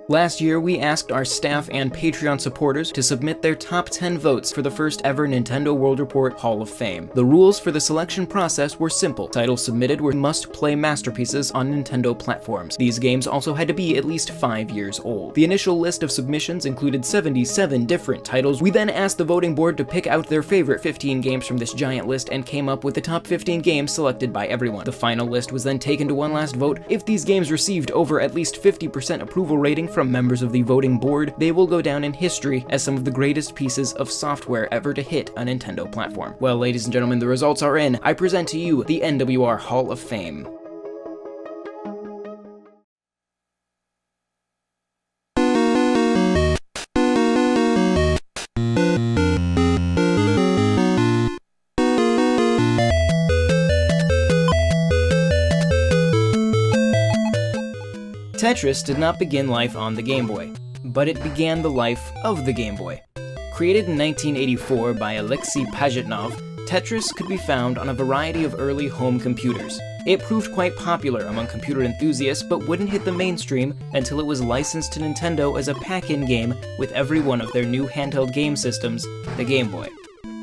Last year, we asked our staff and Patreon supporters to submit their top 10 votes for the first ever Nintendo World Report Hall of Fame. The rules for the selection process were simple. Titles submitted were must-play masterpieces on Nintendo platforms. These games also had to be at least 5 years old. The initial list of submissions included 77 different titles. We then asked the voting board to pick out their favorite 15 games from this giant list and came up with the top 15 games selected by everyone. The final list was then taken to one last vote. If these games received over at least 50% approval rating from members of the voting board, they will go down in history as some of the greatest pieces of software ever to hit a Nintendo platform. Well, ladies and gentlemen, the results are in. I present to you the NWR Hall of Fame. Tetris did not begin life on the Game Boy, but it began the life of the Game Boy. Created in 1984 by Alexei Pajitnov, Tetris could be found on a variety of early home computers. It proved quite popular among computer enthusiasts, but wouldn't hit the mainstream until it was licensed to Nintendo as a pack-in game with every one of their new handheld game systems, the Game Boy.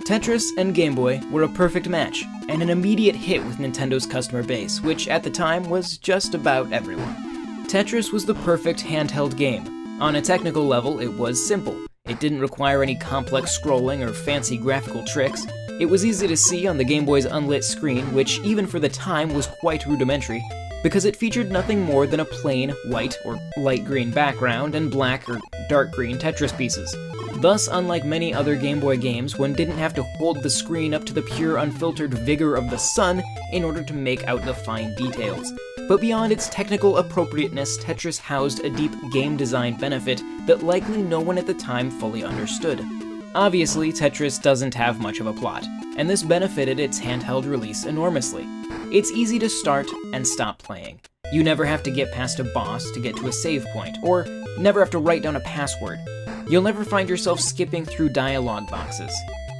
Tetris and Game Boy were a perfect match, and an immediate hit with Nintendo's customer base, which at the time was just about everyone. Tetris was the perfect handheld game. On a technical level, it was simple. It didn't require any complex scrolling or fancy graphical tricks. It was easy to see on the Game Boy's unlit screen, which even for the time was quite rudimentary, because it featured nothing more than a plain white or light green background and black or dark green Tetris pieces. Thus, unlike many other Game Boy games, one didn't have to hold the screen up to the pure unfiltered vigor of the sun in order to make out the fine details. But beyond its technical appropriateness, Tetris housed a deep game design benefit that likely no one at the time fully understood. Obviously, Tetris doesn't have much of a plot, and this benefited its handheld release enormously. It's easy to start and stop playing. You never have to get past a boss to get to a save point, or never have to write down a password. You'll never find yourself skipping through dialogue boxes.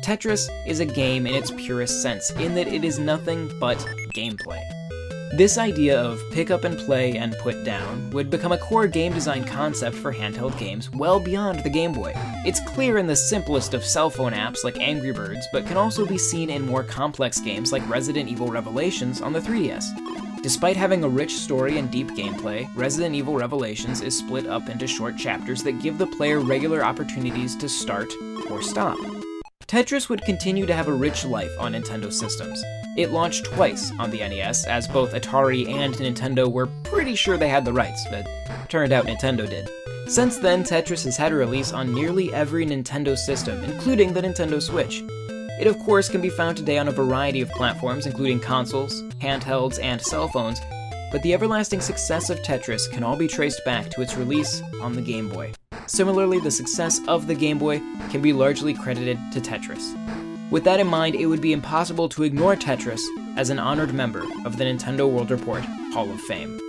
Tetris is a game in its purest sense, in that it is nothing but gameplay. This idea of pick up and play and put down would become a core game design concept for handheld games well beyond the Game Boy. It's clear in the simplest of cell phone apps like Angry Birds, but can also be seen in more complex games like Resident Evil Revelations on the 3DS. Despite having a rich story and deep gameplay, Resident Evil Revelations is split up into short chapters that give the player regular opportunities to start or stop. Tetris would continue to have a rich life on Nintendo systems. It launched twice on the NES, as both Atari and Nintendo were pretty sure they had the rights, but turned out Nintendo did. Since then, Tetris has had a release on nearly every Nintendo system, including the Nintendo Switch. It of course can be found today on a variety of platforms, including consoles, handhelds, and cell phones, but the everlasting success of Tetris can all be traced back to its release on the Game Boy. Similarly, the success of the Game Boy can be largely credited to Tetris. With that in mind, it would be impossible to ignore Tetris as an honored member of the Nintendo World Report Hall of Fame.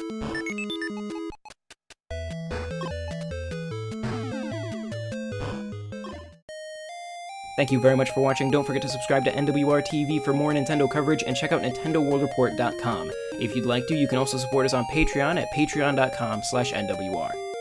Thank you very much for watching. Don't forget to subscribe to NWR TV for more Nintendo coverage, and check out NintendoWorldReport.com. If you'd like to, you can also support us on Patreon at patreon.com/NWR.